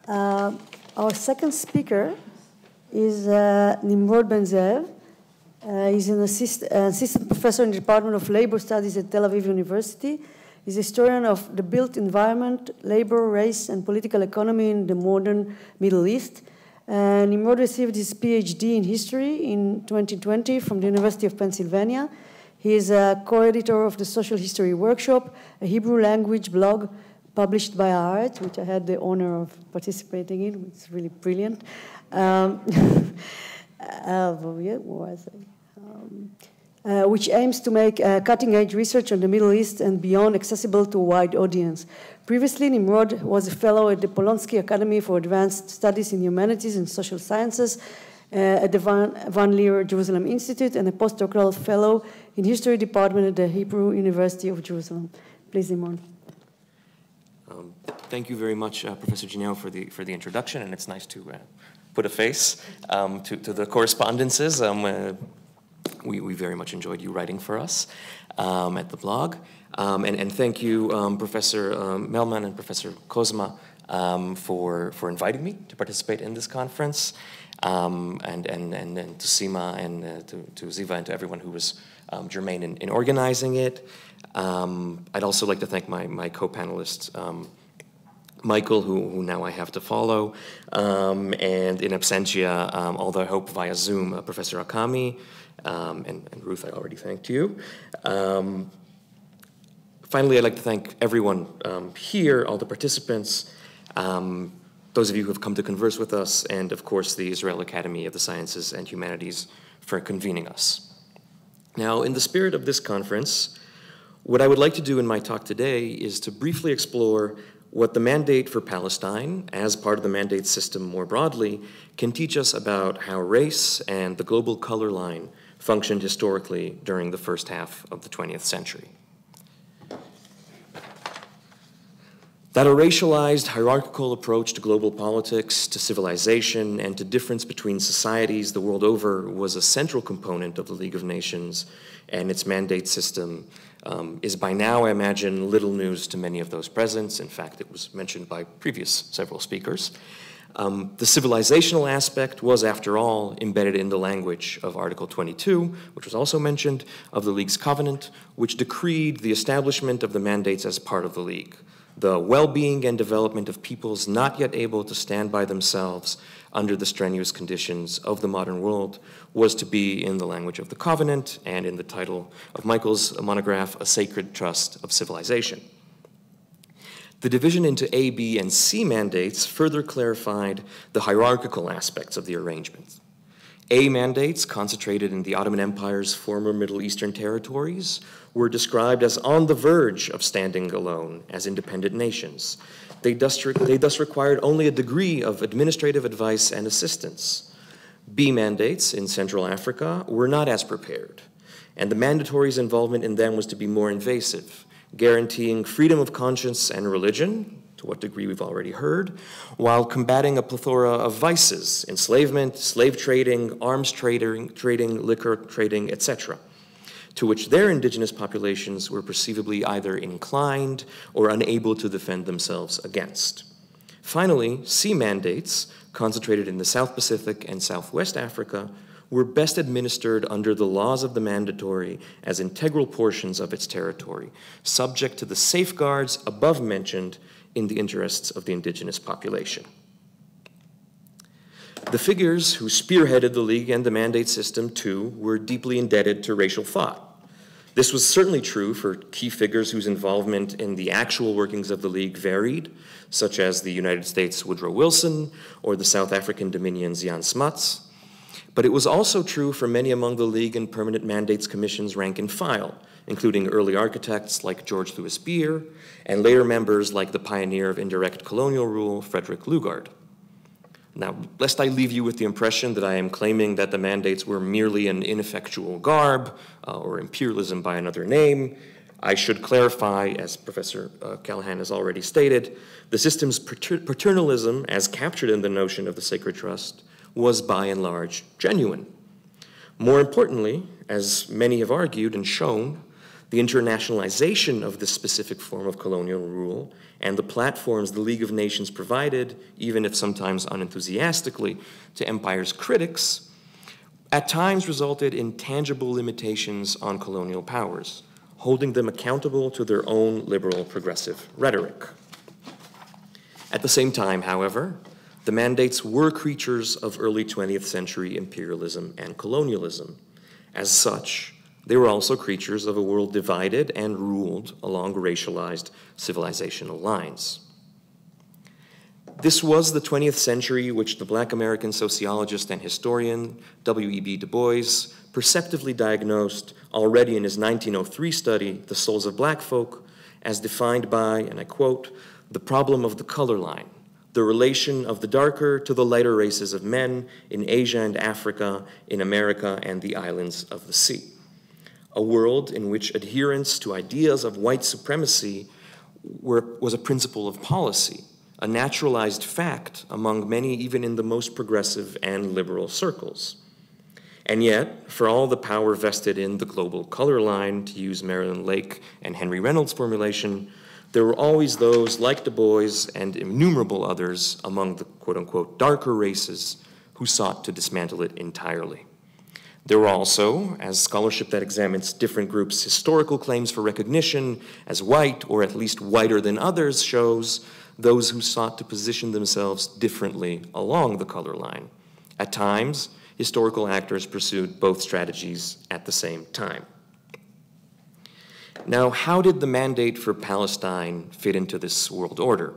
Our second speaker is Nimrod Ben Zeev. He's an assistant professor in the Department of Labor Studies at Tel Aviv University. He's a historian of the built environment, labor, race, and political economy in the modern Middle East. Nimrod received his PhD in history in 2020 from the University of Pennsylvania. He is a co-editor of the Social History Workshop, a Hebrew language blog published by Haaretz, which I had the honor of participating in. It's really brilliant. Which aims to make cutting-edge research on the Middle East and beyond accessible to a wide audience. Previously, Nimrod was a fellow at the Polonsky Academy for Advanced Studies in Humanities and Social Sciences at the Van Leer Jerusalem Institute and a postdoctoral fellow in History Department at the Hebrew University of Jerusalem. Please, Nimrod. Thank you very much, Professor Ginio, for the introduction, and it's nice to put a face to the correspondences. We very much enjoyed you writing for us at the blog. And thank you, Professor Melman and Professor Kozma, for inviting me to participate in this conference, and to Sima and to Ziva and to everyone who was germane in organizing it. I'd also like to thank my co-panelist, Michael, who now I have to follow, and in absentia, although I hope via Zoom, Professor Akami, and Ruth, I already thanked you. Finally, I'd like to thank everyone here, all the participants, those of you who have come to converse with us, and of course the Israel Academy of the Sciences and Humanities for convening us. Now, in the spirit of this conference, what I would like to do in my talk today is to briefly explore what the mandate for Palestine, as part of the mandate system more broadly, can teach us about how race and the global color line functioned historically during the first half of the 20th century. That a racialized, hierarchical approach to global politics, to civilization, and to difference between societies the world over was a central component of the League of Nations and its mandate system is by now, I imagine, little news to many of those present. In fact, it was mentioned by previous several speakers. The civilizational aspect was, after all, embedded in the language of Article 22, which was also mentioned, of the League's covenant, which decreed the establishment of the mandates as part of the League. The well-being and development of peoples not yet able to stand by themselves under the strenuous conditions of the modern world was to be, in the language of the covenant and in the title of Michael's monograph, a sacred trust of civilization. The division into A, B, and C mandates further clarified the hierarchical aspects of the arrangement. A mandates, concentrated in the Ottoman Empire's former Middle Eastern territories, were described as on the verge of standing alone as independent nations. They thus required only a degree of administrative advice and assistance. B mandates in Central Africa were not as prepared, and the mandatory's involvement in them was to be more invasive, guaranteeing freedom of conscience and religion, to what degree we've already heard, while combating a plethora of vices, enslavement, slave trading, arms trading, liquor trading, etc., to which their indigenous populations were perceivably either inclined or unable to defend themselves against. Finally, C mandates, concentrated in the South Pacific and Southwest Africa, were best administered under the laws of the mandatory as integral portions of its territory, subject to the safeguards above mentioned in the interests of the indigenous population. The figures who spearheaded the League and the mandate system, too, were deeply indebted to racial thought. This was certainly true for key figures whose involvement in the actual workings of the League varied, such as the United States' Woodrow Wilson or the South African Dominion's Jan Smuts. But it was also true for many among the League and Permanent Mandates Commission's rank and file, including early architects like George Louis Beer and later members like the pioneer of indirect colonial rule, Frederick Lugard. Now, lest I leave you with the impression that I am claiming that the mandates were merely an ineffectual garb or imperialism by another name, I should clarify, as Professor Callahan has already stated, the system's paternalism, as captured in the notion of the sacred trust, was by and large genuine. More importantly, as many have argued and shown, The internationalization of this specific form of colonial rule and the platforms the League of Nations provided, even if sometimes unenthusiastically, to empire's critics, at times resulted in tangible limitations on colonial powers, holding them accountable to their own liberal progressive rhetoric. At the same time, however, the mandates were creatures of early 20th century imperialism and colonialism. As such, they were also creatures of a world divided and ruled along racialized civilizational lines. This was the 20th century which the Black American sociologist and historian W.E.B. Du Bois perceptively diagnosed already in his 1903 study, The Souls of Black Folk, as defined by, and I quote, the problem of the color line, the relation of the darker to the lighter races of men in Asia and Africa, in America and the islands of the sea. A world in which adherence to ideas of white supremacy was a principle of policy, a naturalized fact among many even in the most progressive and liberal circles. And yet, for all the power vested in the global color line, to use Marilyn Lake and Henry Reynolds' formulation, there were always those like Du Bois and innumerable others among the quote-unquote darker races who sought to dismantle it entirely. There were also, as scholarship that examines different groups' historical claims for recognition as white, or at least whiter than others, shows, those who sought to position themselves differently along the color line. At times, historical actors pursued both strategies at the same time. Now, how did the mandate for Palestine fit into this world order?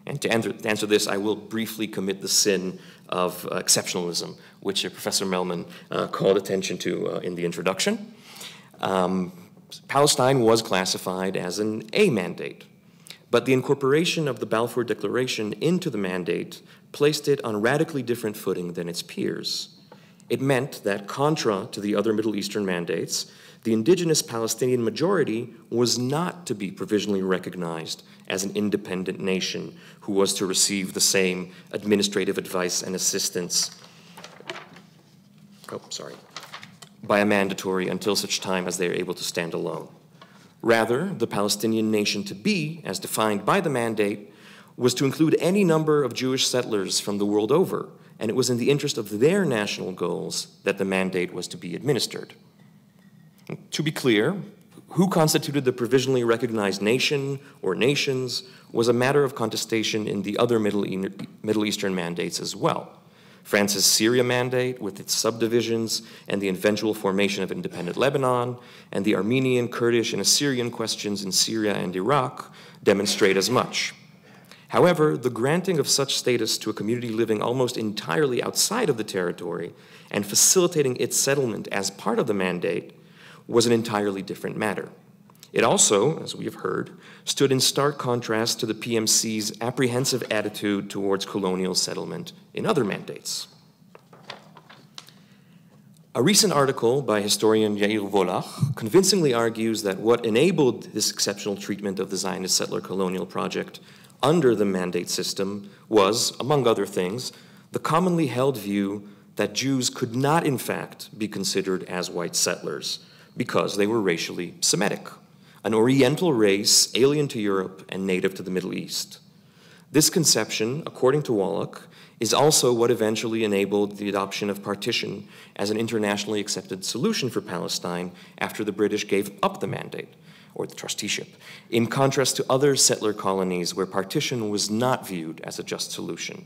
And to answer this, I will briefly commit the sin of exceptionalism, which Professor Melman called attention to in the introduction. Palestine was classified as an A mandate, but the incorporation of the Balfour Declaration into the mandate placed it on radically different footing than its peers. It meant that, contra to the other Middle Eastern mandates, the indigenous Palestinian majority was not to be provisionally recognized as an independent nation who was to receive the same administrative advice and assistance by a mandatory until such time as they are able to stand alone. Rather, the Palestinian nation to be, as defined by the mandate, was to include any number of Jewish settlers from the world over, and it was in the interest of their national goals that the mandate was to be administered. To be clear, who constituted the provisionally recognized nation or nations was a matter of contestation in the other Middle Eastern mandates as well. France's Syria mandate, with its subdivisions and the eventual formation of independent Lebanon, and the Armenian, Kurdish, and Assyrian questions in Syria and Iraq demonstrate as much. However, the granting of such status to a community living almost entirely outside of the territory and facilitating its settlement as part of the mandate was an entirely different matter. It also, as we have heard, stood in stark contrast to the PMC's apprehensive attitude towards colonial settlement in other mandates. A recent article by historian Yair Volach convincingly argues that what enabled this exceptional treatment of the Zionist settler colonial project under the mandate system was, among other things, the commonly held view that Jews could not, in fact, be considered as white settlers because they were racially Semitic, an Oriental race alien to Europe and native to the Middle East. This conception, according to Wallach, is also what eventually enabled the adoption of partition as an internationally accepted solution for Palestine after the British gave up the mandate, or the trusteeship, in contrast to other settler colonies where partition was not viewed as a just solution.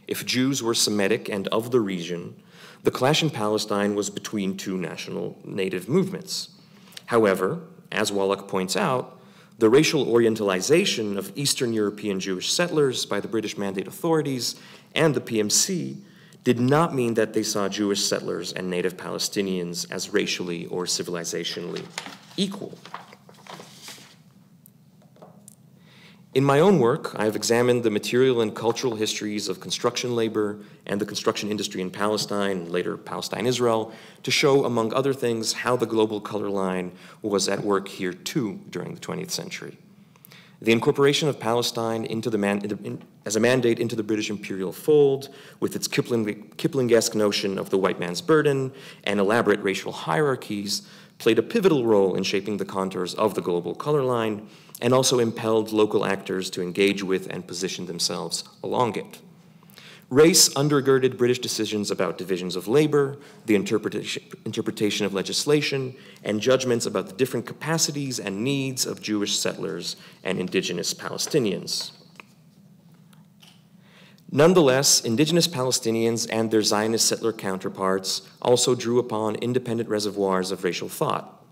If Jews were Semitic and of the region, the clash in Palestine was between two national native movements. However, as Wallach points out, the racial orientalization of Eastern European Jewish settlers by the British Mandate authorities and the PMC did not mean that they saw Jewish settlers and native Palestinians as racially or civilizationally equal. In my own work, I have examined the material and cultural histories of construction labor and the construction industry in Palestine, and later Palestine-Israel, to show, among other things, how the global color line was at work here too during the 20th century. The incorporation of Palestine into as a mandate into the British imperial fold, with its Kipling-esque notion of the white man's burden and elaborate racial hierarchies, played a pivotal role in shaping the contours of the global color line, and also impelled local actors to engage with and position themselves along it. Race undergirded British decisions about divisions of labor, the interpretation of legislation, and judgments about the different capacities and needs of Jewish settlers and indigenous Palestinians. Nonetheless, indigenous Palestinians and their Zionist settler counterparts also drew upon independent reservoirs of racial thought.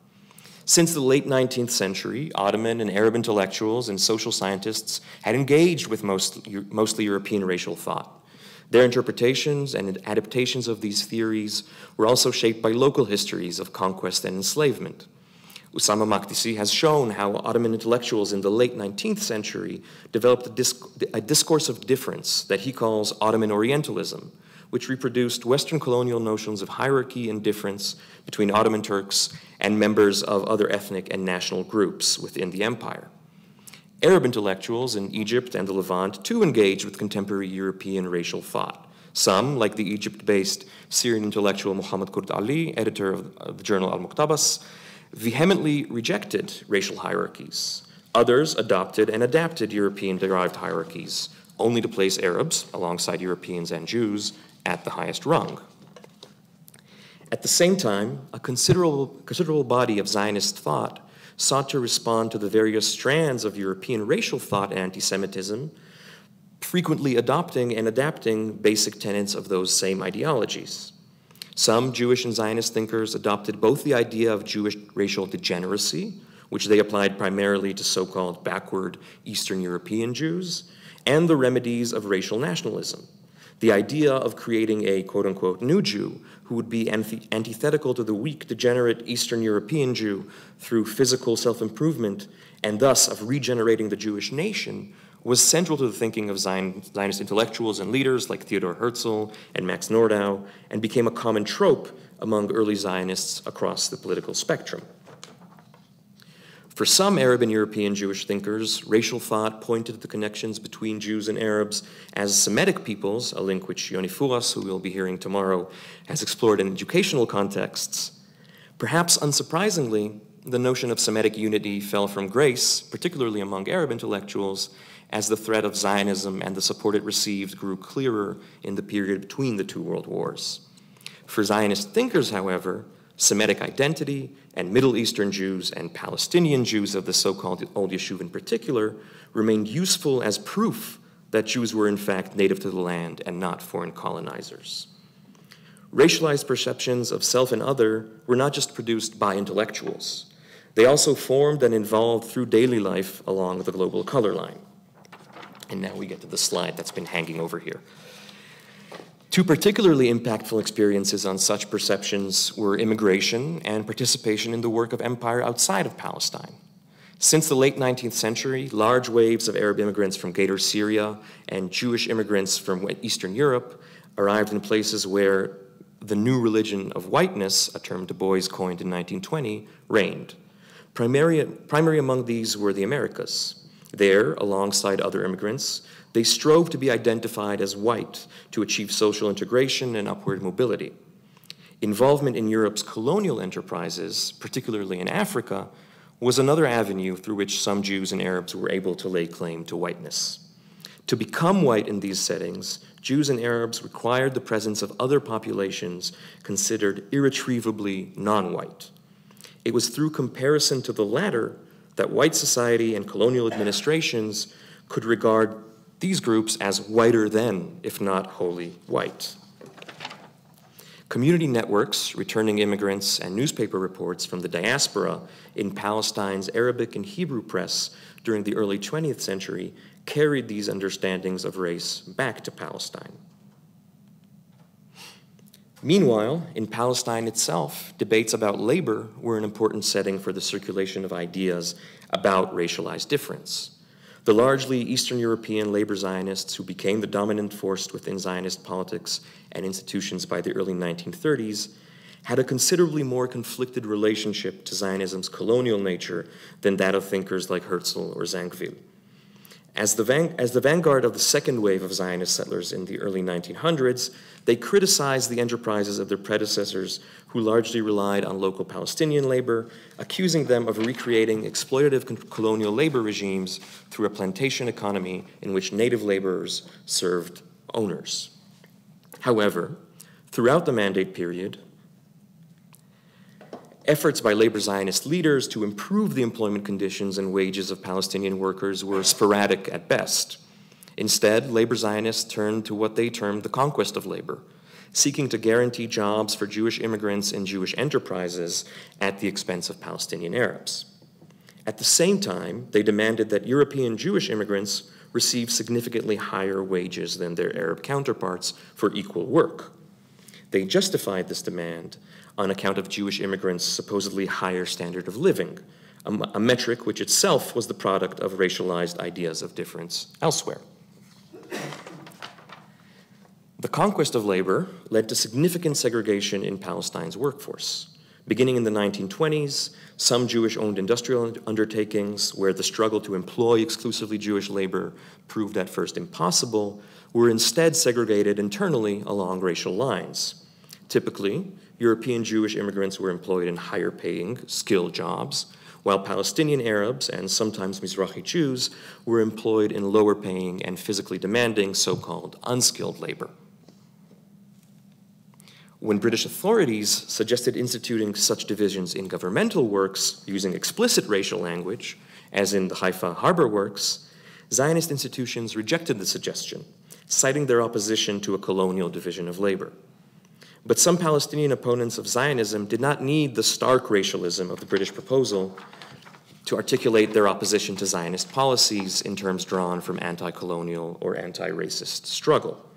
Since the late 19th century, Ottoman and Arab intellectuals and social scientists had engaged with mostly European racial thought. Their interpretations and adaptations of these theories were also shaped by local histories of conquest and enslavement. Usama Makdisi has shown how Ottoman intellectuals in the late 19th century developed a discourse of difference that he calls Ottoman Orientalism, which reproduced Western colonial notions of hierarchy and difference between Ottoman Turks and members of other ethnic and national groups within the empire. Arab intellectuals in Egypt and the Levant too engaged with contemporary European racial thought. Some, like the Egypt-based Syrian intellectual Muhammad Kurd Ali, editor of the journal Al-Muqtabas, vehemently rejected racial hierarchies. Others adopted and adapted European-derived hierarchies, only to place Arabs, alongside Europeans and Jews, at the highest rung. At the same time, a considerable body of Zionist thought sought to respond to the various strands of European racial thought and anti-Semitism, frequently adopting and adapting basic tenets of those same ideologies. Some Jewish and Zionist thinkers adopted both the idea of Jewish racial degeneracy, which they applied primarily to so-called backward Eastern European Jews, and the remedies of racial nationalism, the idea of creating a quote-unquote new Jew who would be antithetical to the weak, degenerate Eastern European Jew through physical self-improvement, and thus of regenerating the Jewish nation, was central to the thinking of Zionist intellectuals and leaders like Theodor Herzl and Max Nordau, and became a common trope among early Zionists across the political spectrum. For some Arab and European Jewish thinkers, racial thought pointed to the connections between Jews and Arabs as Semitic peoples, a link which Yoni Furas, who we'll be hearing tomorrow, has explored in educational contexts. Perhaps unsurprisingly, the notion of Semitic unity fell from grace, particularly among Arab intellectuals, as the threat of Zionism and the support it received grew clearer in the period between the two world wars. For Zionist thinkers, however, Semitic identity and Middle Eastern Jews and Palestinian Jews of the so-called Old Yeshuv in particular remained useful as proof that Jews were in fact native to the land and not foreign colonizers. Racialized perceptions of self and other were not just produced by intellectuals. They also formed and evolved through daily life along the global color line. And now we get to the slide that's been hanging over here. Two particularly impactful experiences on such perceptions were immigration and participation in the work of empire outside of Palestine. Since the late 19th century, large waves of Arab immigrants from Greater Syria and Jewish immigrants from Eastern Europe arrived in places where the new religion of whiteness, a term Du Bois coined in 1920, reigned. Primary among these were the Americas. There, alongside other immigrants, they strove to be identified as white to achieve social integration and upward mobility. Involvement in Europe's colonial enterprises, particularly in Africa, was another avenue through which some Jews and Arabs were able to lay claim to whiteness. To become white in these settings, Jews and Arabs required the presence of other populations considered irretrievably non-white. It was through comparison to the latter that white society and colonial administrations could regard these groups as whiter than, if not wholly white. Community networks, returning immigrants, and newspaper reports from the diaspora in Palestine's Arabic and Hebrew press during the early 20th century carried these understandings of race back to Palestine. Meanwhile, in Palestine itself, debates about labor were an important setting for the circulation of ideas about racialized difference. The largely Eastern European labor Zionists who became the dominant force within Zionist politics and institutions by the early 1930s had a considerably more conflicted relationship to Zionism's colonial nature than that of thinkers like Herzl or Zangwill. As the vanguard of the second wave of Zionist settlers in the early 1900s, they criticized the enterprises of their predecessors who largely relied on local Palestinian labor, accusing them of recreating exploitative colonial labor regimes through a plantation economy in which native laborers served owners. However, throughout the Mandate period, efforts by labor Zionist leaders to improve the employment conditions and wages of Palestinian workers were sporadic at best. Instead, labor Zionists turned to what they termed the conquest of labor, seeking to guarantee jobs for Jewish immigrants in Jewish enterprises at the expense of Palestinian Arabs. At the same time, they demanded that European Jewish immigrants receive significantly higher wages than their Arab counterparts for equal work. They justified this demand on account of Jewish immigrants' supposedly higher standard of living, a metric which itself was the product of racialized ideas of difference elsewhere. The conquest of labor led to significant segregation in Palestine's workforce. Beginning in the 1920s, some Jewish-owned industrial undertakings, where the struggle to employ exclusively Jewish labor proved at first impossible, were instead segregated internally along racial lines. Typically, European Jewish immigrants were employed in higher-paying, skilled jobs, while Palestinian Arabs and sometimes Mizrahi Jews were employed in lower-paying and physically demanding so-called unskilled labor. When British authorities suggested instituting such divisions in governmental works using explicit racial language, as in the Haifa Harbor Works, Zionist institutions rejected the suggestion, citing their opposition to a colonial division of labor. But some Palestinian opponents of Zionism did not need the stark racialism of the British proposal to articulate their opposition to Zionist policies in terms drawn from anti-colonial or anti-racist struggle.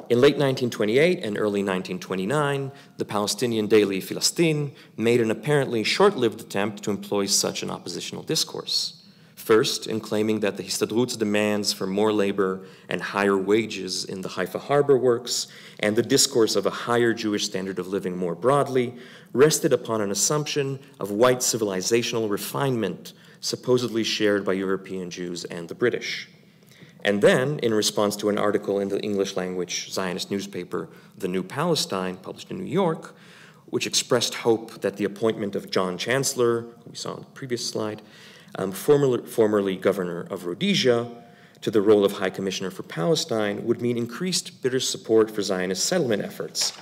In late 1928 and early 1929, the Palestinian daily Filastin made an apparently short-lived attempt to employ such an oppositional discourse. First, in claiming that the Histadrut's demands for more labor and higher wages in the Haifa Harbor Works and the discourse of a higher Jewish standard of living more broadly rested upon an assumption of white civilizational refinement supposedly shared by European Jews and the British. And then, in response to an article in the English-language Zionist newspaper, The New Palestine, published in New York, which expressed hope that the appointment of John Chancellor, who we saw on the previous slide, formerly governor of Rhodesia, to the role of High Commissioner for Palestine would mean increased British support for Zionist settlement efforts,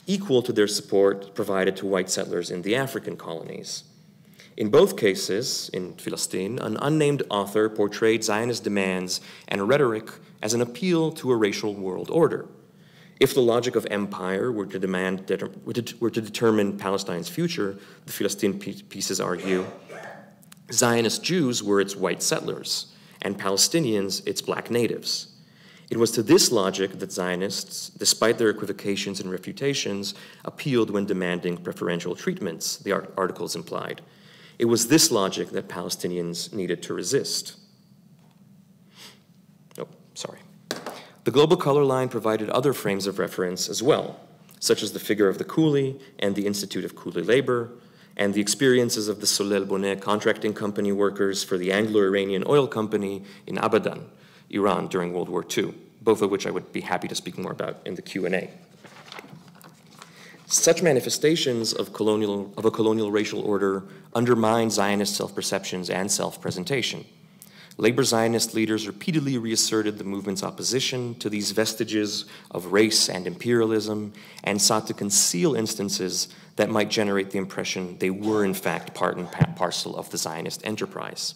equal to their support provided to white settlers in the African colonies. In both cases, in Filastin, an unnamed author portrayed Zionist demands and rhetoric as an appeal to a racial world order. If the logic of empire were to determine Palestine's future, the Filastin pieces argue, Zionist Jews were its white settlers, and Palestinians its black natives. It was to this logic that Zionists, despite their equivocations and refutations, appealed when demanding preferential treatments, the articles implied. It was this logic that Palestinians needed to resist. The global color line provided other frames of reference as well, such as the figure of the coolie and the Institute of Coolie Labor, and the experiences of the Solel Boneh contracting company workers for the Anglo-Iranian oil company in Abadan, Iran, during World War II, both of which I would be happy to speak more about in the Q&A. Such manifestations of a colonial racial order undermine Zionist self-perceptions and self-presentation. Labor Zionist leaders repeatedly reasserted the movement's opposition to these vestiges of race and imperialism and sought to conceal instances that might generate the impression they were in fact part and parcel of the Zionist enterprise.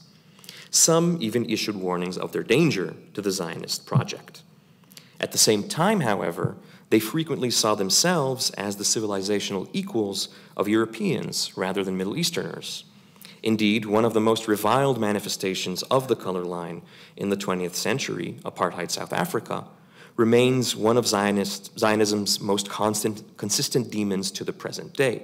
Some even issued warnings of their danger to the Zionist project. At the same time, however, they frequently saw themselves as the civilizational equals of Europeans rather than Middle Easterners. Indeed, one of the most reviled manifestations of the color line in the 20th century, apartheid South Africa, remains one of Zionism's most consistent demons to the present day.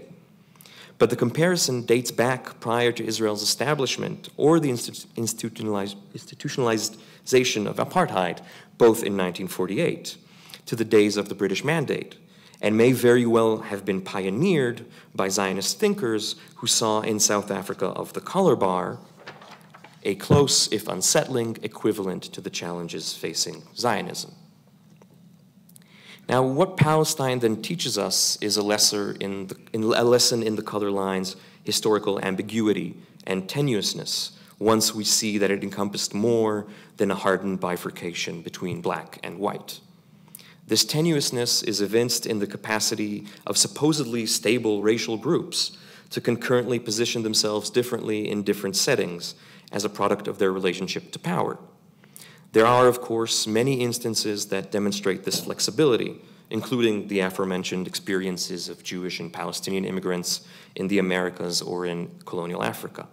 But the comparison dates back prior to Israel's establishment or the institutionalization of apartheid, both in 1948, to the days of the British Mandate, and may very well have been pioneered by Zionist thinkers who saw in South Africa of the color bar a close, if unsettling, equivalent to the challenges facing Zionism. Now, what Palestine then teaches us is a lesson in the color line's historical ambiguity and tenuousness, once we see that it encompassed more than a hardened bifurcation between black and white. This tenuousness is evinced in the capacity of supposedly stable racial groups to concurrently position themselves differently in different settings as a product of their relationship to power. There are, of course, many instances that demonstrate this flexibility, including the aforementioned experiences of Jewish and Palestinian immigrants in the Americas or in colonial Africa.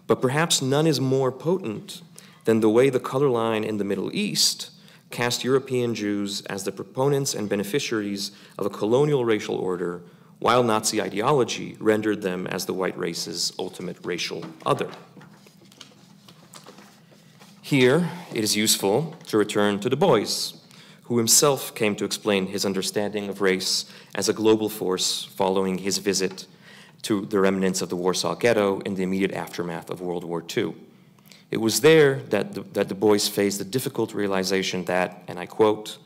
But perhaps none is more potent than the way the color line in the Middle East cast European Jews as the proponents and beneficiaries of a colonial racial order, while Nazi ideology rendered them as the white race's ultimate racial other. Here, it is useful to return to Du Bois, who himself came to explain his understanding of race as a global force following his visit to the remnants of the Warsaw Ghetto in the immediate aftermath of World War II. It was there that Du Bois faced the difficult realization that, and I quote,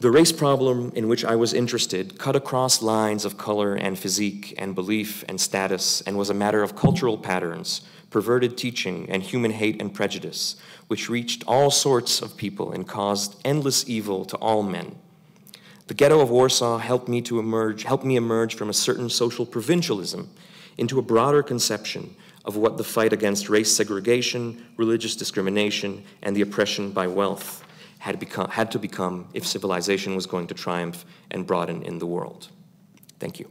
"The race problem in which I was interested cut across lines of color and physique and belief and status and was a matter of cultural patterns, perverted teaching, and human hate and prejudice, which reached all sorts of people and caused endless evil to all men. The ghetto of Warsaw helped me emerge from a certain social provincialism into a broader conception of what the fight against race segregation, religious discrimination, and the oppression by wealth had to become if civilization was going to triumph and broaden in the world." Thank you.